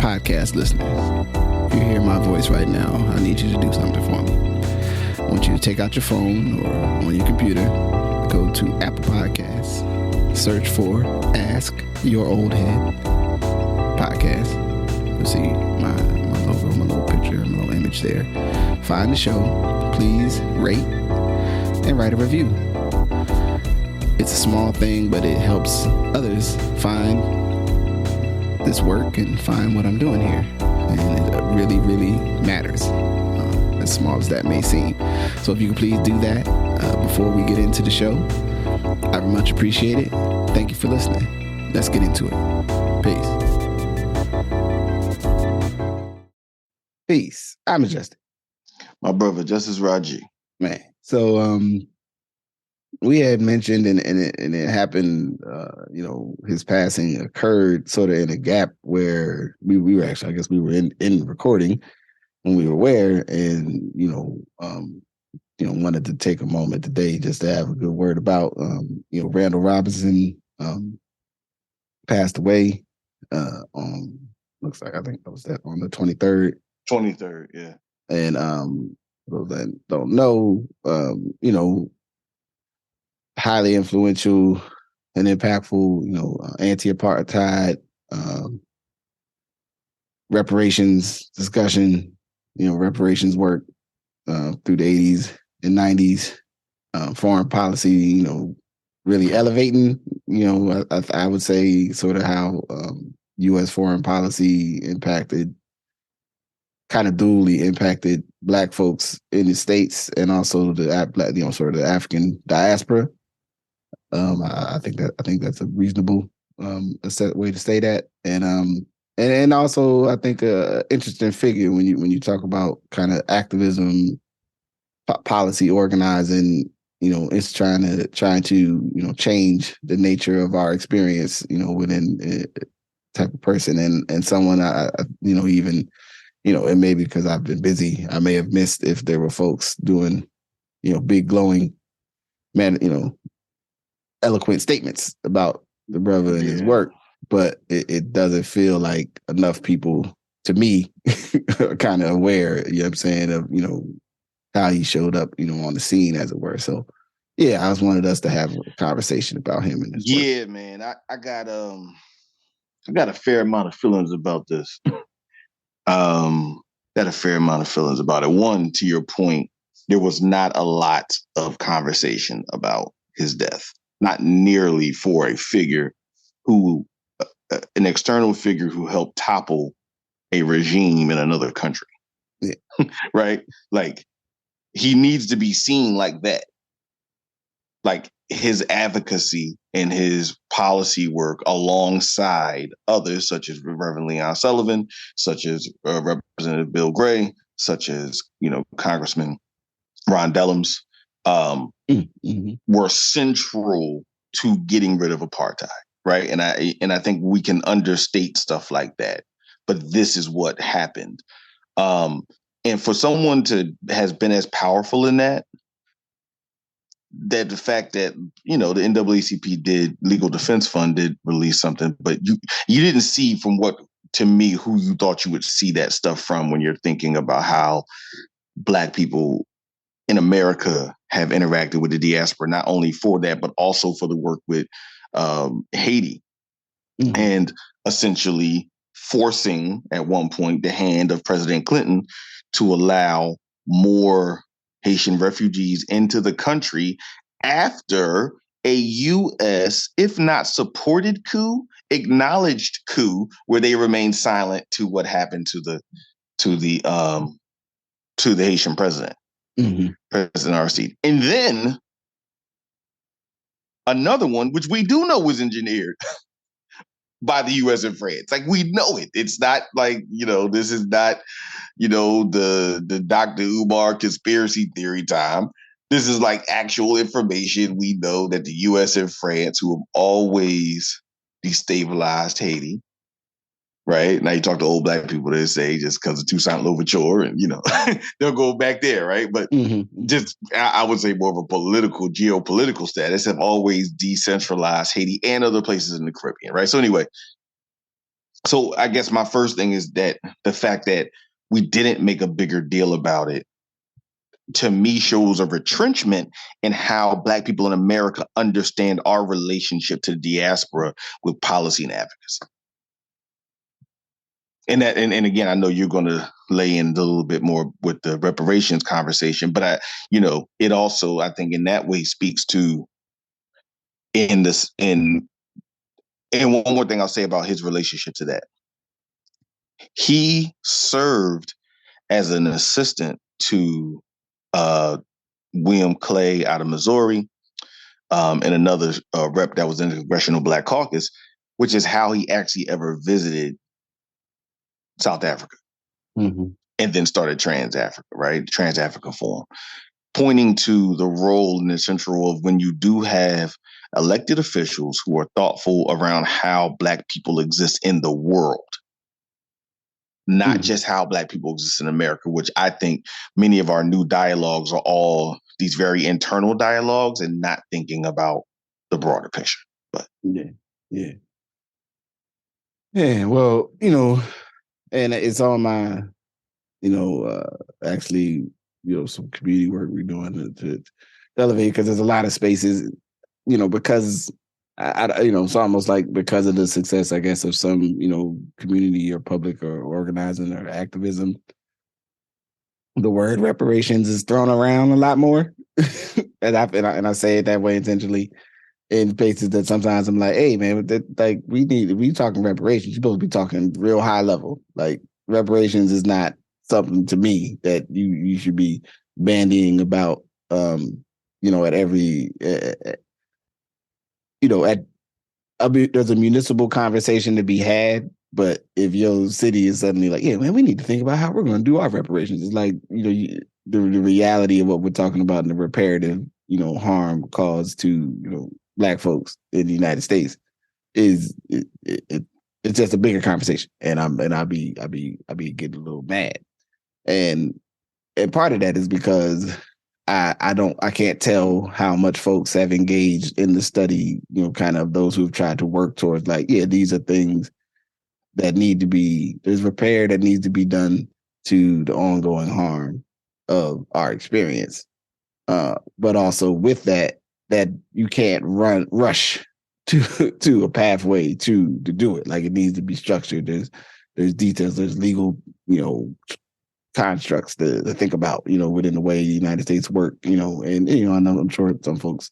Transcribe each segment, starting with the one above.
podcast listeners, if you hear my voice right now, I need you to do something for me. I want you to take out your phone or on your computer, go to Apple Podcasts, search for Ask Your Oldhead podcast. You'll see my logo, my little picture, my little image there. Find the show. Please rate and write a review. It's a small thing, but it helps others find this work and find what I'm doing here. And it really, really matters, as small as that may seem. So if you could please do that before we get into the show, I would much appreciate it. Thank you for listening. Let's get into it. Peace. Peace. I'm Justice. My brother, Justice Raje. Man. So we had mentioned, and it happened, his passing occurred sort of in a gap where we were actually, I guess we were in recording when we were aware, and, wanted to take a moment today just to have a good word about, Randall Robinson passed away looks like, I think that was that on the 23rd. 23rd, yeah. And those that don't know, highly influential and impactful, anti-apartheid, reparations discussion, reparations work through the 80s and 90s, foreign policy, really elevating, I would say sort of how U.S. foreign policy kind of dually impacted Black folks in the States and also the sort of the African diaspora. I think that's a reasonable way to say that, and also I think a interesting figure when you talk about kind of activism, policy organizing. It's trying to change the nature of our experience. Within a type of person and someone I even. And maybe because I've been busy, I may have missed if there were folks doing, big glowing, eloquent statements about the brother and his work. But it doesn't feel like enough people, to me, are kind of aware, you know what I'm saying, of, how he showed up, on the scene, as it were. So, yeah, I just wanted us to have a conversation about him and his work. Yeah, man. I got a fair amount of feelings about this. Got a fair amount of feelings about it. One, to your point, there was not a lot of conversation about his death, not nearly for a figure who, an external figure who helped topple a regime in another country. Yeah. Right? Like, he needs to be seen like that. Like, his advocacy and his policy work alongside others, such as Reverend Leon Sullivan, such as Representative Bill Gray, such as, Congressman Ron Dellums, were central to getting rid of apartheid, right? And I think we can understate stuff like that, but this is what happened. And for someone has been as powerful in that the fact that, the NAACP Legal Defense Fund did release something, but you didn't see from who you thought you would see that stuff from when you're thinking about how Black people in America have interacted with the diaspora, not only for that, but also for the work with Haiti, and essentially forcing at one point the hand of President Clinton to allow more Haitian refugees into the country after a U.S., if not supported coup, acknowledged coup, where they remained silent to what happened to the Haitian president, President Aristide. And then another one, which we do know was engineered by the U.S. and France. Like, we know it. It's not like, this is not, the Dr. Umar conspiracy theory time. This is like actual information. We know that the U.S. and France, who have always destabilized Haiti, right? Now you talk to old Black people, they say just because of Toussaint Louverture, and they'll go back there, right? But just, I would say more of a geopolitical status, have always decentralized Haiti and other places in the Caribbean, right? So anyway, So I guess my first thing is that the fact that we didn't make a bigger deal about it, to me, shows a retrenchment in how Black people in America understand our relationship to the diaspora with policy and advocacy. And again, I know you're going to lay in a little bit more with the reparations conversation, but it also, I think, in that way speaks to in this in and one more thing I'll say about his relationship to that. He served as an assistant to William Clay out of Missouri, and another rep that was in the Congressional Black Caucus, which is how he actually ever visited South Africa. Mm-hmm. And then started Trans-Africa, right? Trans-Africa Forum, pointing to the role and the central role of when you do have elected officials who are thoughtful around how Black people exist in the world, not just how Black people exist in America, which I think many of our new dialogues are all these very internal dialogues and not thinking about the broader picture. But yeah. Well, and it's on my, actually, some community work we're doing to elevate, because there's a lot of spaces, because it's almost like because of the success, I guess, of some, community or public or organizing or activism, the word reparations is thrown around a lot more. and I say it that way intentionally in places that sometimes I'm like, hey man, we talking reparations, you're supposed to be talking real high level. Like, reparations is not something to me that you should be bandying about, at every, there's a municipal conversation to be had. But if your city is suddenly like, yeah, man, we need to think about how we're going to do our reparations. It's like, the reality of what we're talking about and the reparative, harm caused to, Black folks in the United States is it's just a bigger conversation. And I'll be getting a little mad. And part of that is because I can't tell how much folks have engaged in the study, kind of those who've tried to work towards like, yeah, these are things that there's repair that needs to be done to the ongoing harm of our experience. But also with that you can't rush to a pathway to do it. Like, it needs to be structured. There's details, there's legal, constructs to think about, within the way the United States work, and I know, I'm sure some folks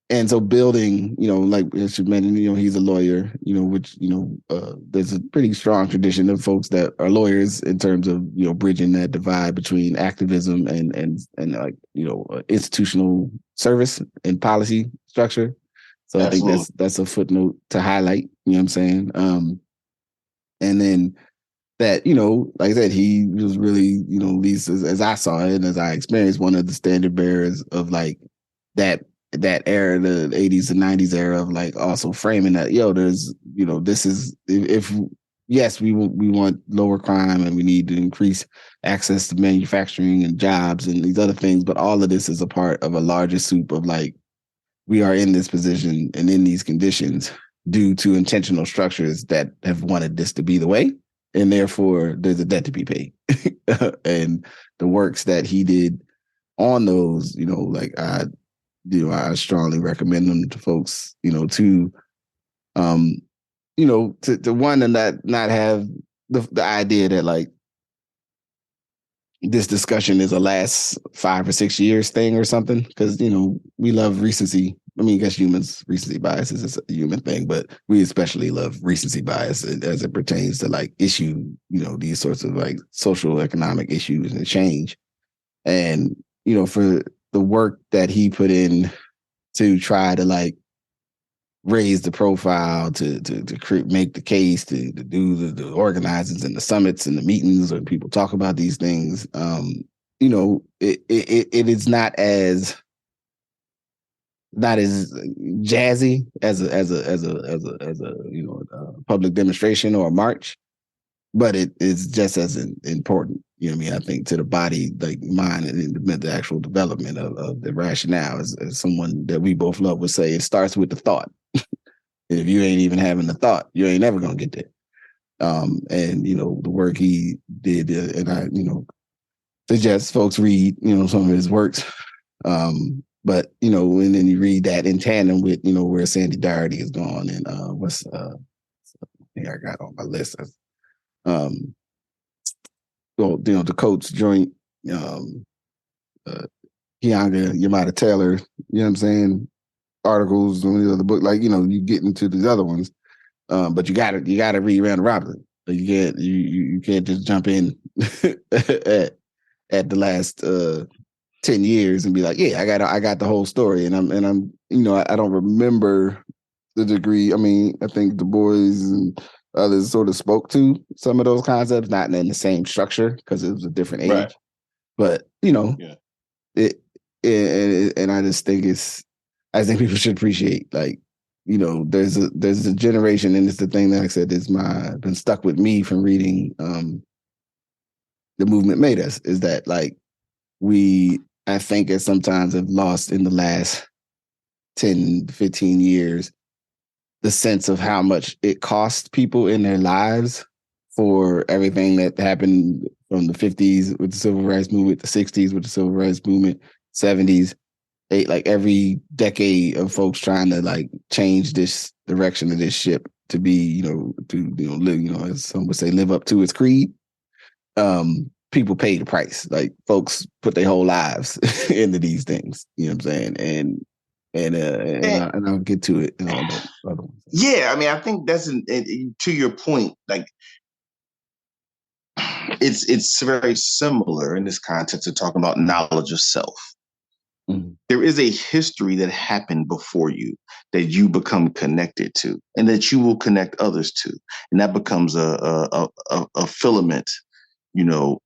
and so building, like as you mentioned, he's a lawyer, which, there's a pretty strong tradition of folks that are lawyers in terms of, bridging that divide between activism and like, institutional service and policy structure. So absolutely. I think that's a footnote to highlight, you know what I'm saying? And then that, like I said, he was really, at least as I saw it and as I experienced, one of the standard bearers of like that era, the 80s and 90s era, of like also framing that, there's, this is, if yes, we want lower crime and we need to increase access to manufacturing and jobs and these other things, but all of this is a part of a larger soup of like, we are in this position and in these conditions due to intentional structures that have wanted this to be the way. And therefore, there's a debt to be paid. And the works that he did on those, like I strongly recommend them to folks, to one, and not have the idea that like this discussion is a last 5 or 6 years thing or something, because we love recency. I mean, I guess humans, recency bias is a human thing, but we especially love recency bias as it pertains to like these sorts of like social economic issues and change. And for the work that he put in to try to like raise the profile, to make the case, to do the organizings and the summits and the meetings when people talk about these things, it is not as jazzy as a public demonstration or a march, but it is just as important. I think to the body, like mind and the actual development of the rationale, as someone that we both love would say, it starts with the thought. If you ain't even having the thought, you ain't never gonna get there. And the work he did, and I suggest folks read some of his works. But and then you read that in tandem with where Sandy Doherty is gone, and what's I got on my list. Well, the Coates joint, Keonga Yamada Taylor, you know what I'm saying? Articles on the other book, you get into these other ones, but you gotta read Randall Robinson. You can't just jump in at the last 10 years and be like, yeah, I got the whole story, and I'm I don't remember the degree. I mean, I think Du Bois and others sort of spoke to some of those concepts, not in the same structure because it was a different age. Right. But and I just think I think people should appreciate, there's a generation, and it's the thing that I said been stuck with me from reading The Movement Made Us, is that I think at sometimes have lost in the last 10, 15 years the sense of how much it cost people in their lives for everything that happened from the 50s with the Civil Rights Movement, the 60s with the Civil Rights Movement, 70s, every decade of folks trying to change this direction of this ship to be, live, as some would say, live up to its creed. People pay the price. Folks put their whole lives into these things. You know what I'm saying? And I'll get to it in all the other ones. Yeah, I mean, I think that's to your point. It's very similar in this context to talking about knowledge of self. Mm-hmm. There is a history that happened before you that you become connected to, and that you will connect others to, and that becomes a filament,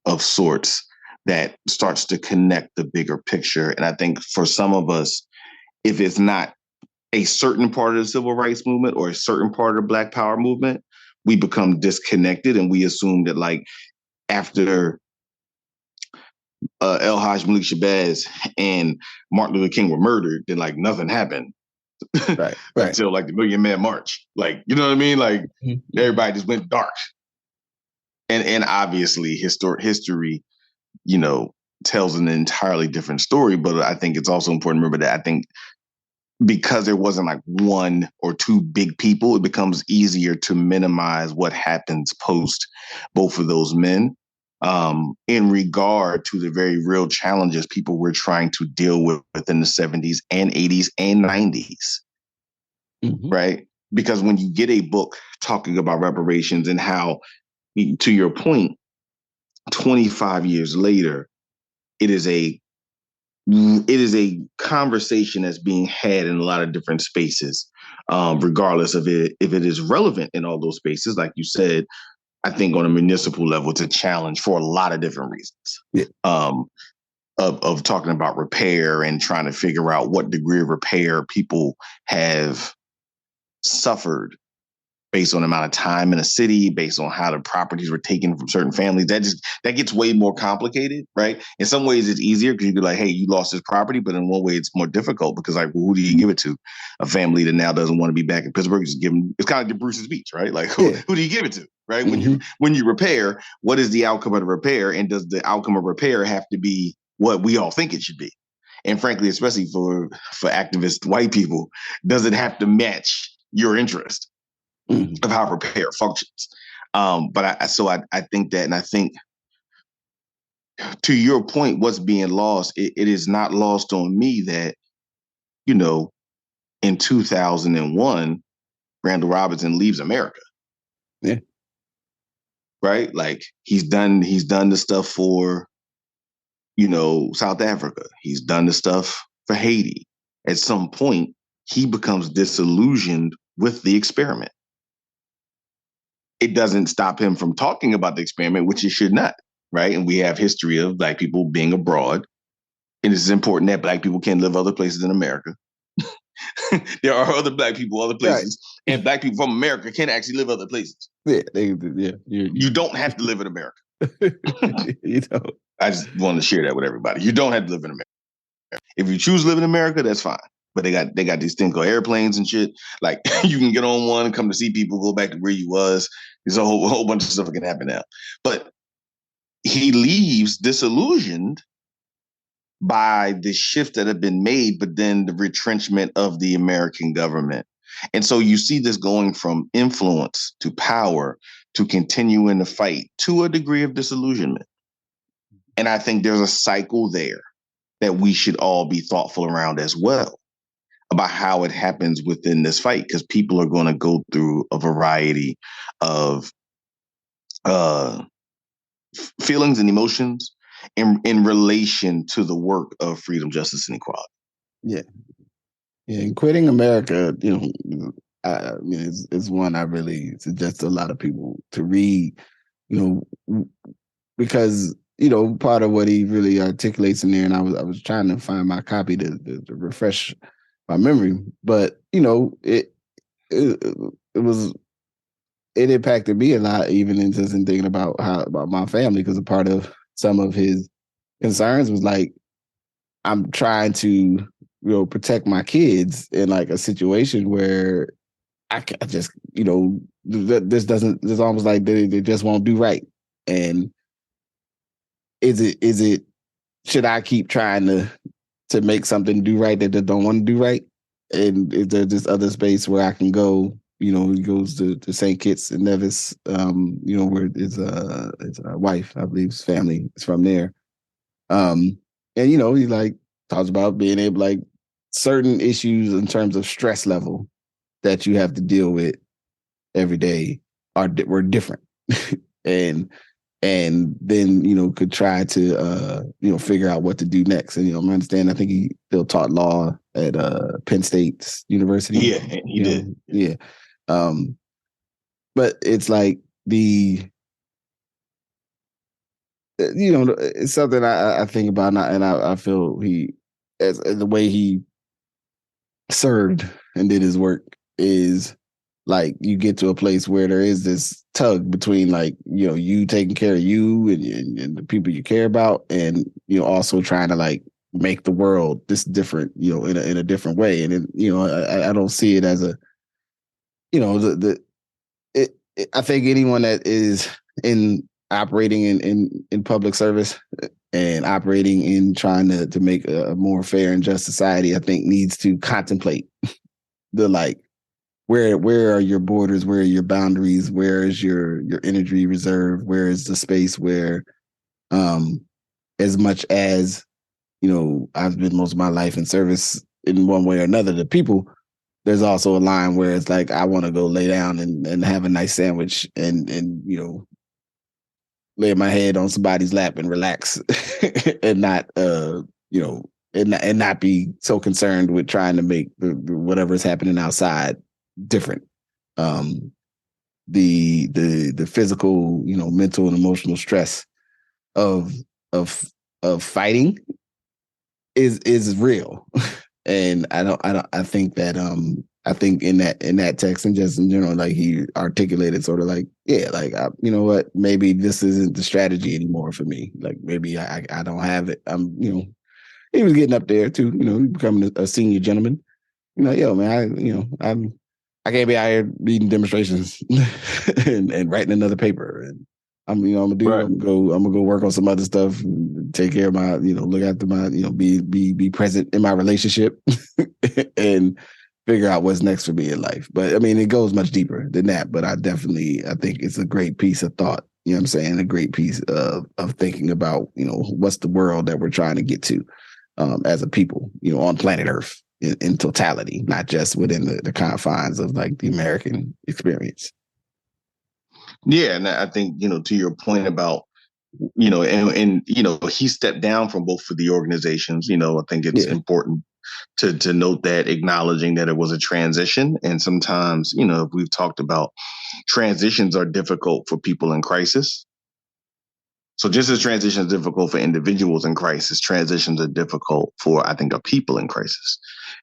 of sorts that starts to connect the bigger picture. And I think for some of us, if it's not a certain part of the civil rights movement or a certain part of the Black Power movement, we become disconnected, and we assume that after El Haj Malik Shabazz and Martin Luther King were murdered, then nothing happened. Right. Until the Million Man March. You know what I mean? Mm-hmm. Everybody just went dark. And obviously history, tells an entirely different story. But I think it's also important to remember that I think because there wasn't one or two big people, it becomes easier to minimize what happens post both of those men, in regard to the very real challenges people were trying to deal with within the 70s and 80s and 90s. Mm-hmm. Right? Because when you get a book talking about reparations and how, to your point, 25 years later, it is a conversation that's being had in a lot of different spaces, regardless of if it is relevant in all those spaces. Like you said, I think on a municipal level, it's a challenge for a lot of different reasons. Yeah. Of talking about repair and trying to figure out what degree of repair people have suffered based on the amount of time in a city, based on how the properties were taken from certain families. That gets way more complicated, right? In some ways it's easier because you could hey, you lost this property, but in one way it's more difficult because who do you give it to? A family that now doesn't want to be back in Pittsburgh, just give them, it's kind of like the Bruce's Beach, right? Who do you give it to, right? Mm-hmm. When you repair, what is the outcome of the repair? And does the outcome of repair have to be what we all think it should be? And frankly, especially for activist white people, does it have to match your interest of how repair functions? But I think that, and I think to your point, what's being lost, it is not lost on me that, in 2001, Randall Robinson leaves America. Yeah. Right? He's done the stuff for, South Africa. He's done the stuff for Haiti. At some point, he becomes disillusioned with the experiment. It doesn't stop him from talking about the experiment, which it should not, right? And we have history of Black people being abroad. And it's important that Black people can live other places in America. There are other Black people, other places, right. And Black people from America can actually live other places. Yeah, you don't have to live in America. I just want to share that with everybody. You don't have to live in America. If you choose to live in America, that's fine. but they got these things called airplanes and shit. Like you can get on one, come to see people, go back to where you was. There's a whole bunch of stuff that can happen now. But he leaves disillusioned by the shift that had been made, but then the retrenchment of the American government. And so you see this going from influence to power to continuing the fight to a degree of disillusionment. And I think there's a cycle there that we should all be thoughtful around as well, about how it happens within this fight, because people are going to go through a variety of feelings and emotions in relation to the work of freedom, justice, and equality. Yeah. Yeah. And quitting America, I mean, it's one I really suggest to a lot of people to read, because, part of what he really articulates in there, and I was trying to find my copy to refresh my memory, but, it impacted me a lot, even in just in thinking about my family, because a part of some of his concerns was like, I'm trying to, protect my kids in like a situation where I just, this almost like they just won't do right. And is it, should I keep trying to make something do right that they don't want to do right? And is there this other space where I can go? He goes to St. Kitts and Nevis, where his wife, I believe, his family is from there. And he like talks about being able, like, certain issues in terms of stress level that you have to deal with every day were different, and then could try to figure out what to do next. And I understand. I think he still taught law at Penn State University. Yeah, he did. Yeah. But it's like it's something I think about, and I feel as the way he served and did his work is like you get to a place where there is this tug between, like, you taking care of you and the people you care about, and also trying to like make the world this different, in a different way. And I don't see it as a, I think anyone that is operating in public service and operating in trying to make a more fair and just society, I think needs to contemplate the, like, where are your borders, where are your boundaries, where is your energy reserve, where is the space where, as much as I've been most of my life in service in one way or another to people, there's also a line where it's like, I want to go lay down and have a nice sandwich and lay my head on somebody's lap and relax and not, and not be so concerned with trying to make whatever's happening outside different. The physical, mental and emotional stress of fighting is real. And I think that I think in that text, and just in general, like, he articulated sort of like, yeah, like, you know what, maybe this isn't the strategy anymore for me. Like, maybe I don't have it. He was getting up there too, becoming a senior gentleman. Yo, man, I can't be out here leading demonstrations and writing another paper. And I'm gonna go work on some other stuff, and take care of my, look after my, be present in my relationship and figure out what's next for me in life. But I mean, it goes much deeper than that. But I think it's a great piece of thought. You know what I'm saying? A great piece of thinking about, what's the world that we're trying to get to as a people, on planet Earth in totality, not just within the confines of like the American experience. Yeah, and I think, to your point about, and he stepped down from both of the organizations. I think it's important to note that, acknowledging that it was a transition. And sometimes, we've talked about transitions are difficult for people in crisis. So just as transitions are difficult for individuals in crisis, transitions are difficult for, I think, people in crisis.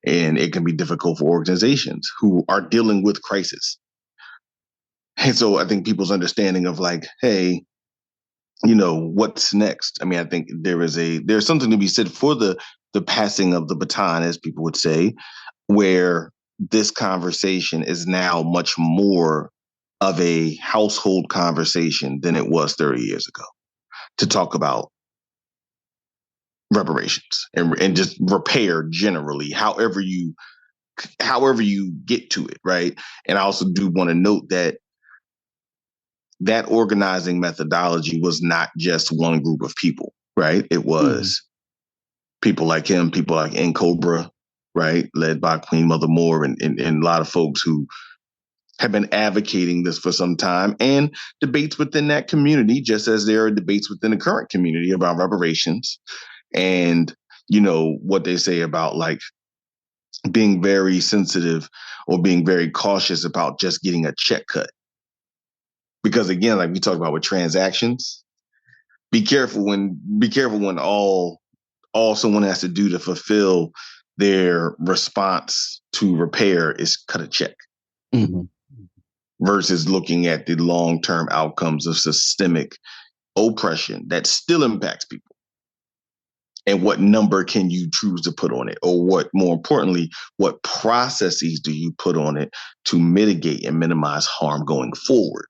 And it can be difficult for organizations who are dealing with crisis. And so I think people's understanding of like, hey, what's next? I mean, I think there's something to be said for the the passing of the baton, as people would say, where this conversation is now much more of a household conversation than it was 30 years ago, to talk about reparations and just repair generally, however you get to it, right? And I also do want to note that organizing methodology was not just one group of people, right? It was people like him, people like Cobra, right? Led by Queen Mother Moore and a lot of folks who have been advocating this for some time, and debates within that community, just as there are debates within the current community about reparations and, what they say about like being very sensitive or being very cautious about just getting a check cut. Because again, like we talked about with transactions, be careful when all someone has to do to fulfill their response to repair is cut a check. Versus looking at the long-term outcomes of systemic oppression that still impacts people. And what number can you choose to put on it? Or what, more importantly, what processes do you put on it to mitigate and minimize harm going forward,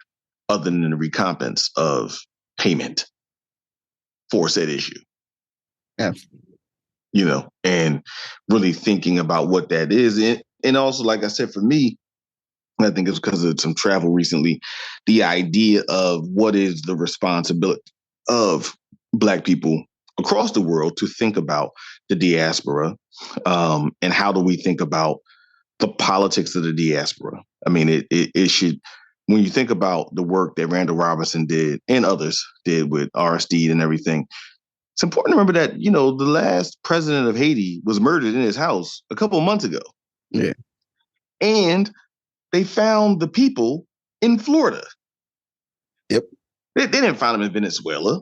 other than the recompense of payment for said issue? Absolutely. And really thinking about what that is. And also, like I said, for me, I think it's because of some travel recently, the idea of what is the responsibility of Black people across the world to think about the diaspora, and how do we think about the politics of the diaspora? I mean, it should, when you think about the work that Randall Robinson did and others did with RSD and everything, it's important to remember that, the last president of Haiti was murdered in his house a couple of months ago. Yeah. And they found the people in Florida. Yep. They didn't find them in Venezuela,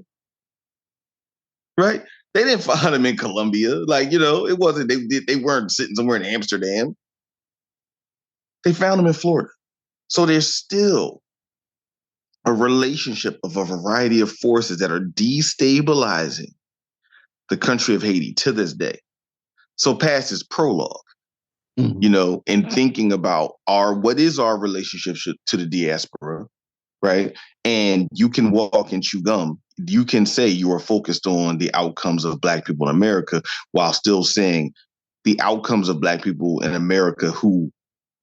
right? They didn't find them in Colombia. Like, it wasn't, they weren't sitting somewhere in Amsterdam. They found them in Florida. So there's still a relationship of a variety of forces that are destabilizing the country of Haiti to this day. So past is prologue. And thinking about what is our relationship to the diaspora, right? And you can walk and chew gum. You can say you are focused on the outcomes of Black people in America while still saying the outcomes of Black people in America who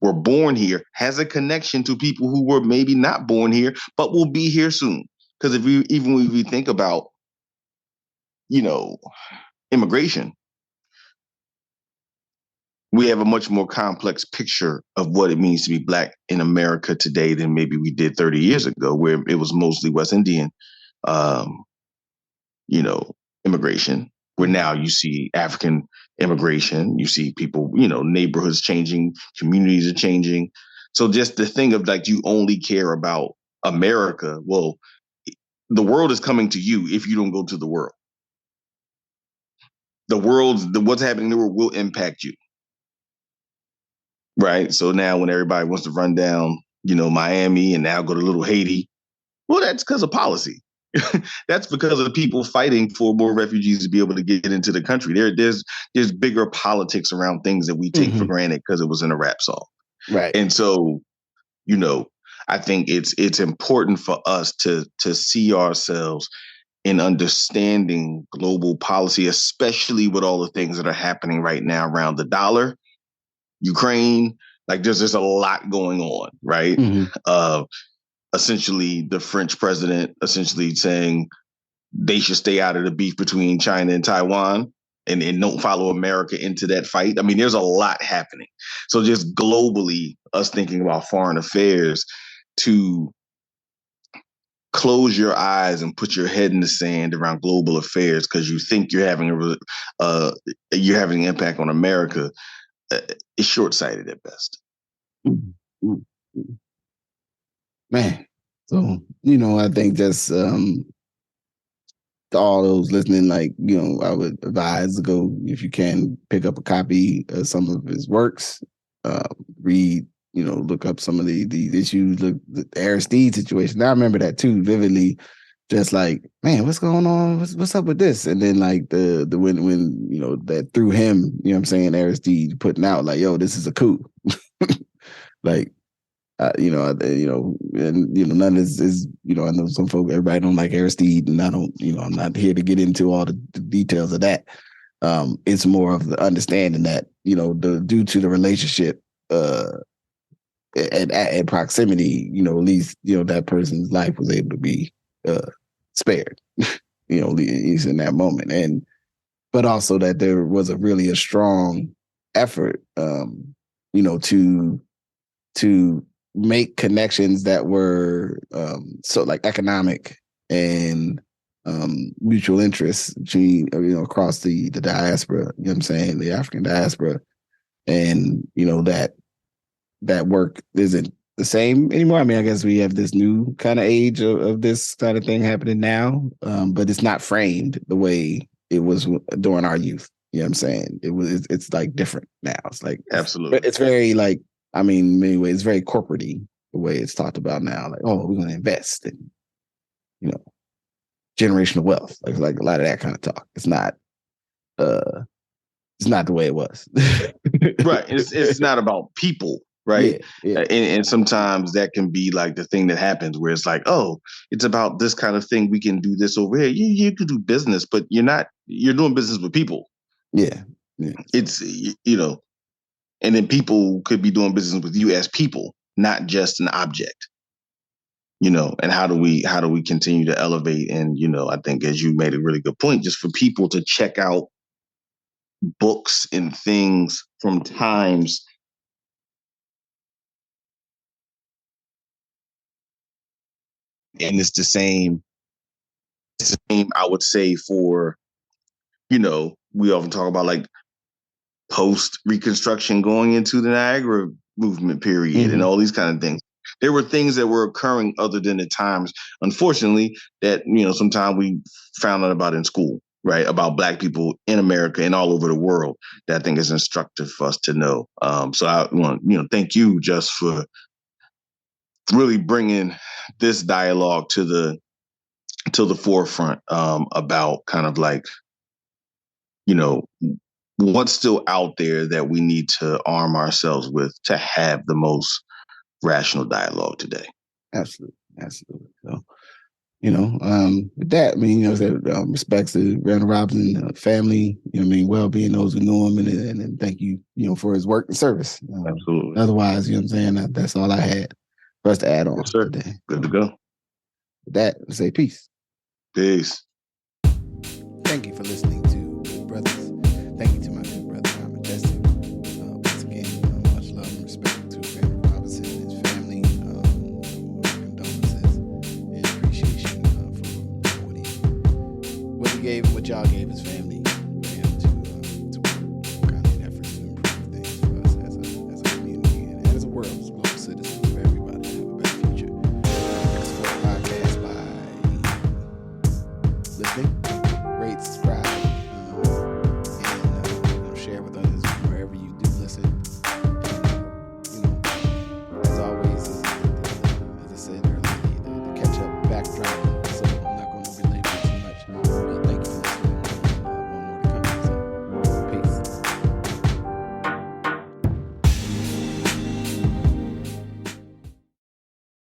were born here has a connection to people who were maybe not born here, but will be here soon. Because if we think about, immigration, we have a much more complex picture of what it means to be Black in America today than maybe we did 30 years ago, where it was mostly West Indian, immigration, where now you see African immigration, you see people, neighborhoods changing, communities are changing. So just the thing of like, you only care about America. Well, the world is coming to you if you don't go to the world. What's happening in the world will impact you. Right. So now when everybody wants to run down, Miami and now go to little Haiti, well, that's because of policy. That's because of the people fighting for more refugees to be able to get into the country. There's bigger politics around things that we take for granted because it was in a rap song. Right. And so, I think it's important for us to see ourselves in understanding global policy, especially with all the things that are happening right now around the dollar, Ukraine, like there's a lot going on, right? Essentially, the French president essentially saying they should stay out of the beef between China and Taiwan and don't follow America into that fight. I mean, there's a lot happening. So just globally, us thinking about foreign affairs, to close your eyes and put your head in the sand around global affairs because you think you're having an impact on America, is short-sighted at best. Man, so I think just to all those listening, like I would advise to go, if you can, pick up a copy of some of his works, read, look up some of the issues, the Aristide situation. I remember that too vividly, just like, man, what's going on? What's up with this? And then like the when you know that through him, you know what I'm saying, Aristide putting out like, yo, this is a coup. Like, and none of this is, I know some folk, everybody don't like Aristide, and I don't, I'm not here to get into all the details of that. It's more of the understanding that, due to the relationship, and proximity, at least, that person's life was able to be spared, at least in that moment. But also that there was a strong effort, to make connections that were so like economic and mutual interests between, across the diaspora, you know what I'm saying, the African diaspora. And, that work isn't the same anymore. I mean, I guess we have this new kind of age of this kind of thing happening now, but it's not framed the way it was during our youth. You know what I'm saying? It's like different now. It's like, absolutely. It's very like, I mean, in many ways, it's very corporate-y the way it's talked about now. Like, oh, we're going to invest in, generational wealth. Like a lot of that kind of talk. It's not the way it was. Right. It's not about people. Right. Yeah. And sometimes that can be like the thing that happens where it's like, oh, it's about this kind of thing. We can do this over here. You can do business, but you're doing business with people. Yeah. It's, and then people could be doing business with you as people, not just an object. And how do we continue to elevate? And, I think, as you made a really good point, just for people to check out books and things from times. And it's the same, I would say, for, we often talk about like post-Reconstruction going into the Niagara movement period and all these kind of things. There were things that were occurring other than the times, unfortunately, that, sometimes we found out about in school, right? About Black people in America and all over the world that I think is instructive for us to know. So I want, thank you just for really bringing this dialogue to the forefront, about kind of like, what's still out there that we need to arm ourselves with to have the most rational dialogue today. Absolutely. So, with that, I mean, respects to Randall Robinson family, well-being, those who know him, and thank you, for his work and service. Absolutely. Otherwise, I'm saying, that's all I had for us to add on today. Good to go. With that, let's say peace. Peace. Thank you for listening to Good Brothers. Thank you to my good brother, I'm Majestic. Once again, much love and respect to Randall Robinson and his family. Condolences and appreciation for what he gave and what y'all gave his family.